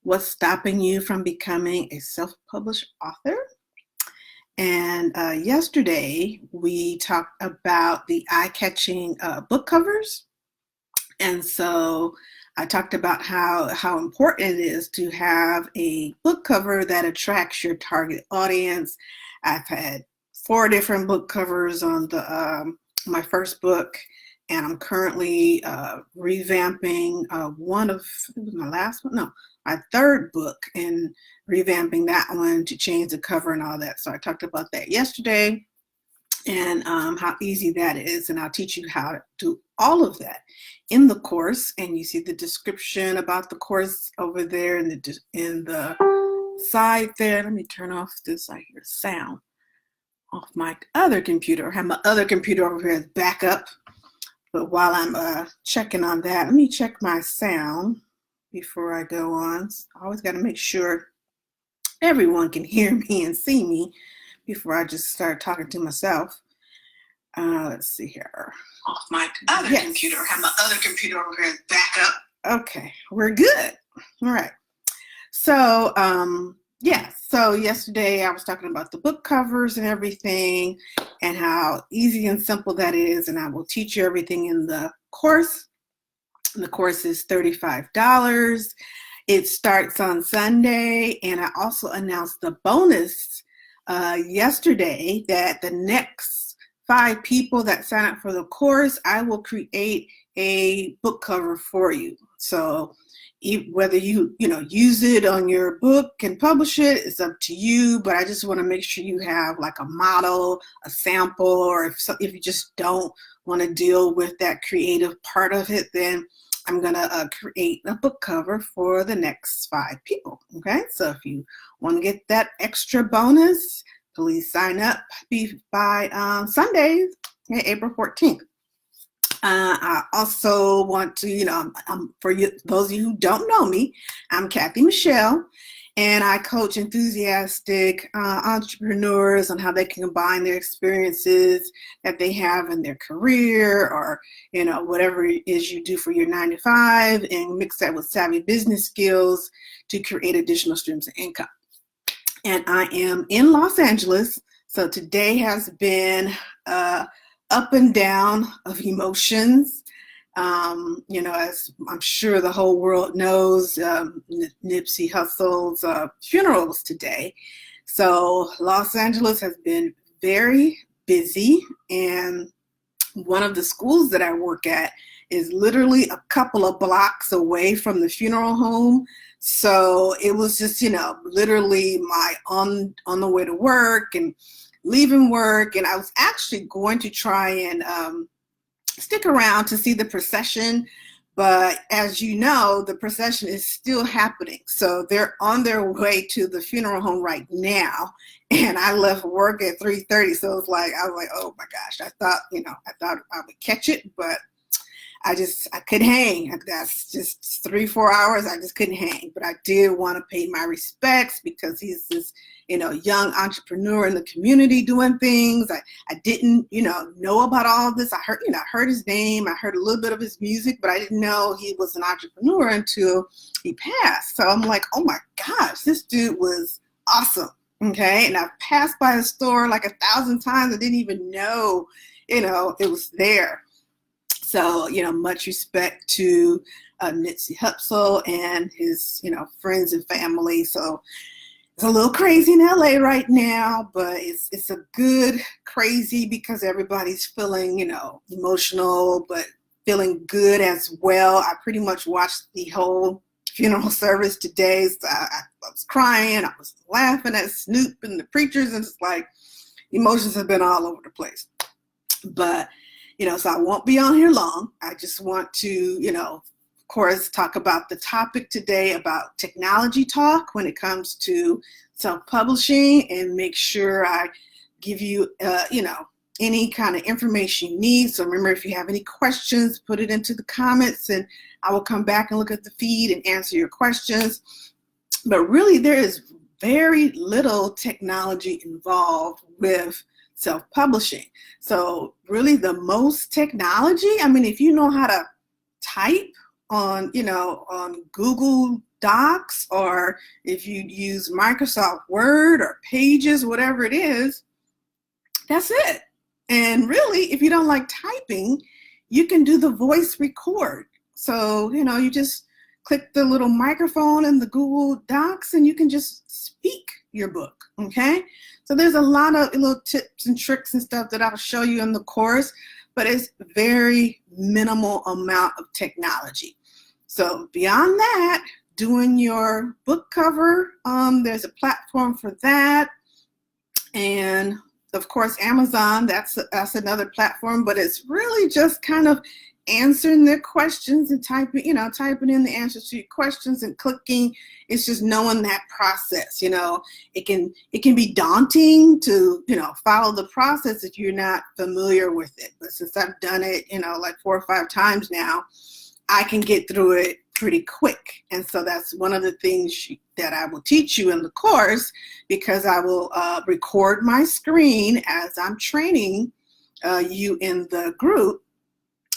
what's stopping you from becoming a self-published author. And yesterday we talked about the eye-catching book covers. And so I talked about how important it is to have a book cover that attracts your target audience. I've had 4 different book covers on my first book, and I'm currently revamping one of my last one, no, my third book, and revamping that one to change the cover and all that. So I talked about that yesterday, and how easy that is, and I'll teach you how to do all of that in the course. And you see the description about the course over there in the side there. Let me turn off this. I hear sound off my other computer. I have my other computer over here as backup. But while I'm checking on that, let me check my sound before I go on. I always got to make sure everyone can hear me and see me before I just start talking to myself. Let's see here. Off my other computer. I have my other computer over here as backup. Okay, we're good. All right. So, so yesterday I was talking about the book covers and everything and how easy and simple that is, and I will teach you everything in the course. The course is $35. It starts on Sunday, and I also announced the bonus yesterday that the next 5 people that sign up for the course, I will create a book cover for you. So whether you use it on your book and publish it, it's up to you, but I just want to make sure you have like a model, a sample, or if you just don't want to deal with that creative part of it, then I'm going to create a book cover for the next 5 people, okay? So if you want to get that extra bonus, please sign up by Sunday, April 14th. I also want to, for you, those of you who don't know me, I'm Kathy Michelle, and I coach enthusiastic entrepreneurs on how they can combine their experiences that they have in their career, or whatever it is you do for your 9-to-5, and mix that with savvy business skills to create additional streams of income. And I am in Los Angeles, so today has been up and down of emotions. As I'm sure the whole world knows, Nipsey Hussle's funeral was today. So Los Angeles has been very busy, and one of the schools that I work at is literally a couple of blocks away from the funeral home. So it was just, literally my on the way to work and leaving work. And I was actually going to try and stick around to see the procession. But as you know, the procession is still happening. So they're on their way to the funeral home right now. And I left work at 3:30. So I was like, oh my gosh, I thought I would catch it, but I couldn't hang. That's just 3-4 hours. I just couldn't hang. But I did want to pay my respects because he's this, young entrepreneur in the community doing things. I didn't, know about all of this. I heard his name. I heard a little bit of his music, but I didn't know he was an entrepreneur until he passed. So I'm like, oh my gosh, this dude was awesome. Okay. And I've passed by the store like 1,000 times. I didn't even know, it was there. So, much respect to Nipsey Hussle and his, friends and family. So it's a little crazy in LA right now, but it's a good crazy because everybody's feeling, emotional, but feeling good as well. I pretty much watched the whole funeral service today. So I was crying. I was laughing at Snoop and the preachers, and it's like emotions have been all over the place. But so I won't be on here long. I just want to, of course, talk about the topic today about technology talk when it comes to self-publishing, and make sure I give you, any kind of information you need. So remember, if you have any questions, put it into the comments, and I will come back and look at the feed and answer your questions. But really, there is very little technology involved with self-publishing. So really the most technology, if you know how to type on, on Google Docs, or if you use Microsoft Word or Pages, whatever it is, that's it. And really, if you don't like typing, you can do the voice record. So, you just click the little microphone in the Google Docs and you can just speak your book, okay? So there's a lot of little tips and tricks and stuff that I'll show you in the course, but it's very minimal amount of technology. So beyond that, doing your book cover, there's a platform for that. And of course, Amazon, that's another platform, but it's really just kind of answering their questions and typing in the answers to your questions and clicking. It's just knowing that process. It can be daunting to, follow the process if you're not familiar with it. But since I've done it, like 4 or 5 times now, I can get through it pretty quick. And so that's one of the things that I will teach you in the course, because I will record my screen as I'm training you in the group.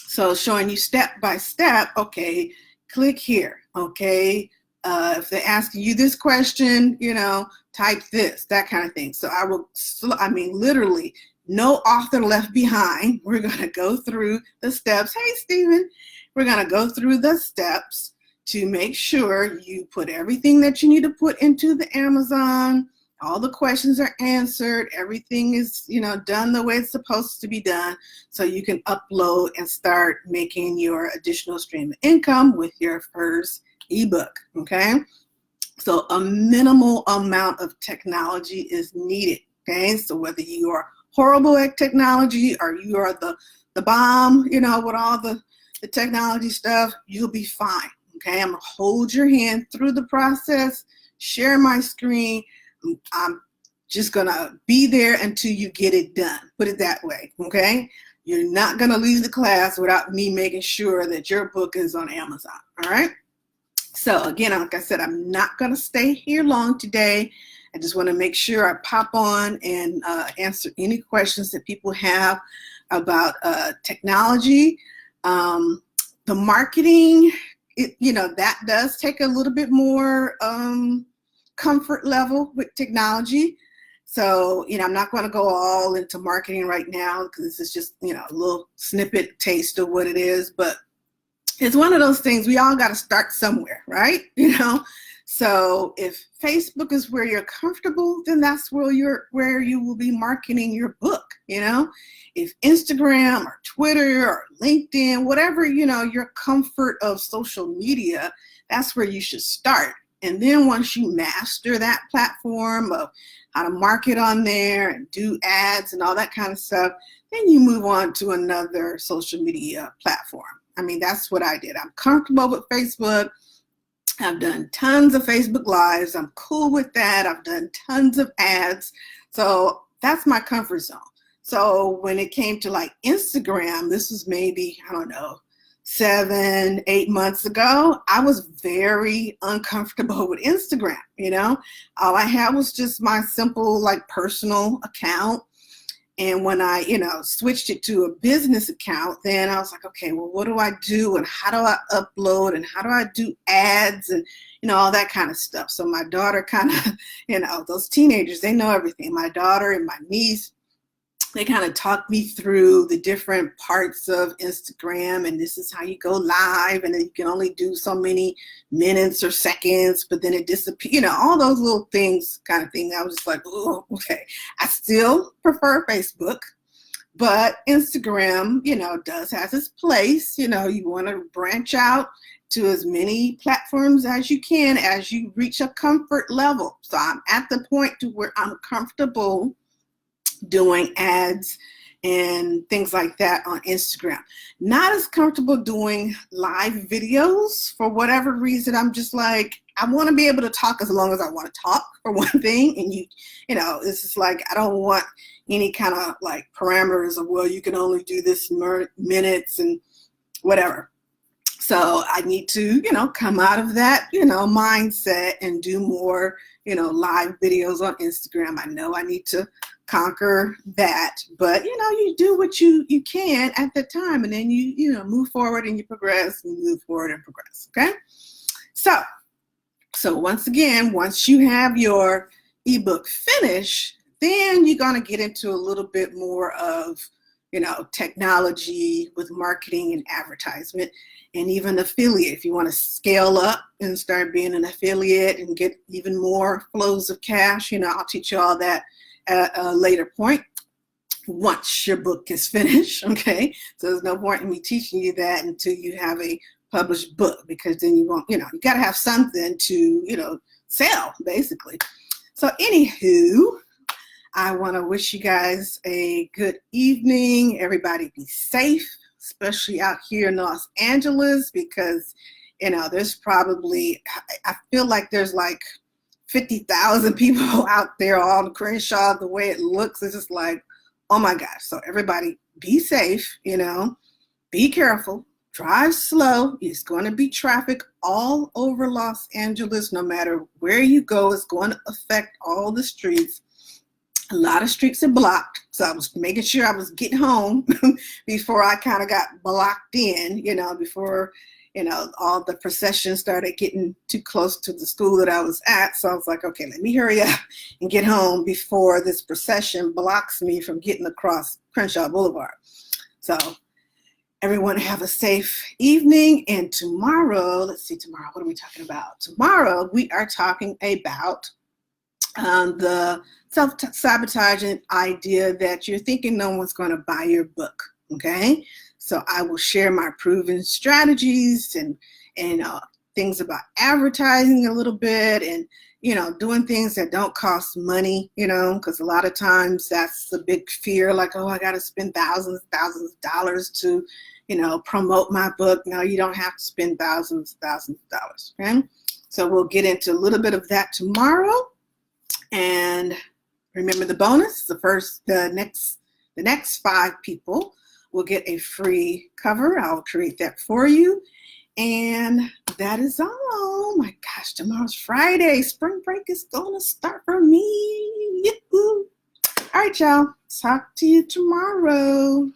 So showing you step by step, okay, click here, okay. If they're asking you this question, type this, that kind of thing. So literally, no author left behind. We're going to go through the steps. Hey, Stephen. We're going to go through the steps to make sure you put everything that you need to put into the Amazon. All the questions are answered. Everything is, done the way it's supposed to be done. So you can upload and start making your additional stream of income with your first ebook, okay? So a minimal amount of technology is needed, okay? So whether you are horrible at technology or you are the bomb, with all the technology stuff, you'll be fine, okay? I'm gonna hold your hand through the process, share my screen. I'm just gonna be there until you get it done. Put it that way, okay? You're not gonna leave the class without me making sure that your book is on Amazon, all right? So again, like I said, I'm not gonna stay here long today. I just wanna make sure I pop on and answer any questions that people have about technology. The marketing, that does take a little bit more comfort level with technology. So, I'm not going to go all into marketing right now, because this is just, a little snippet taste of what it is. But it's one of those things, we all got to start somewhere, right? So if Facebook is where you're comfortable, then that's where you will be marketing your book. If Instagram or Twitter or LinkedIn, whatever, your comfort of social media, that's where you should start. And then once you master that platform of how to market on there and do ads and all that kind of stuff, then you move on to another social media platform. That's what I did. I'm comfortable with Facebook. I've done tons of Facebook Lives. I'm cool with that. I've done tons of ads. So that's my comfort zone. So when it came to like Instagram, this was maybe, 7, 8 months ago, I was very uncomfortable with Instagram. All I had was just my simple personal account. And when I, switched it to a business account, then I was like, okay, well, what do I do? And how do I upload? And how do I do ads? And, all that kind of stuff. So my daughter kind of, those teenagers, they know everything. My daughter and my niece, they kind of talked me through the different parts of Instagram, and this is how you go live, and then you can only do so many minutes or seconds, but then it disappears, all those little things kind of thing. I was just like, oh, okay. I still prefer Facebook, but Instagram, does has its place. You want to branch out to as many platforms as you can as you reach a comfort level. So I'm at the point to where I'm comfortable doing ads and things like that on Instagram. Not as comfortable doing live videos for whatever reason. I'm just like, I want to be able to talk as long as I want to talk, for one thing. And it's just like, I don't want any kind of parameters of, well, you can only do this minutes and whatever. So I need to, come out of that, mindset and do more, live videos on Instagram. I know I need to conquer that, but you do what you can at the time, and then you move forward and you progress and move forward and progress. Okay. So So once again, once you have your ebook finished, then you're going to get into a little bit more of, technology with marketing and advertisement and even affiliate. If you want to scale up and start being an affiliate and get even more flows of cash, I'll teach you all that at a later point once your book is finished. Okay. So there's no point in me teaching you that until you have a published book, because then you won't, you got to have something to, sell basically. So anywho, I want to wish you guys a good evening. Everybody be safe, especially out here in Los Angeles, because, there's probably, I feel like there's like 50,000 people out there on Crenshaw. The way it looks, it's just like, oh my gosh. So everybody be safe, be careful, drive slow. It's going to be traffic all over Los Angeles. No matter where you go, it's going to affect all the streets. A lot of streets are blocked. So I was making sure I was getting home before I kind of got blocked in, before, all the processions started getting too close to the school that I was at. So I was like, okay, let me hurry up and get home before this procession blocks me from getting across Crenshaw Boulevard. So everyone have a safe evening. And tomorrow, tomorrow, what are we talking about? Tomorrow, we are talking about the self-sabotaging idea that you're thinking no one's going to buy your book, okay? So I will share my proven strategies and things about advertising a little bit and, doing things that don't cost money, because a lot of times that's the big fear, like, oh, I got to spend thousands of dollars to, promote my book. No, you don't have to spend thousands of dollars, okay? So we'll get into a little bit of that tomorrow. And remember the bonus, the next 5 people will get a free cover. I'll create that for you. And that is all. Oh my gosh, tomorrow's Friday. Spring break is going to start for me. Yahoo! All right, y'all. Talk to you tomorrow.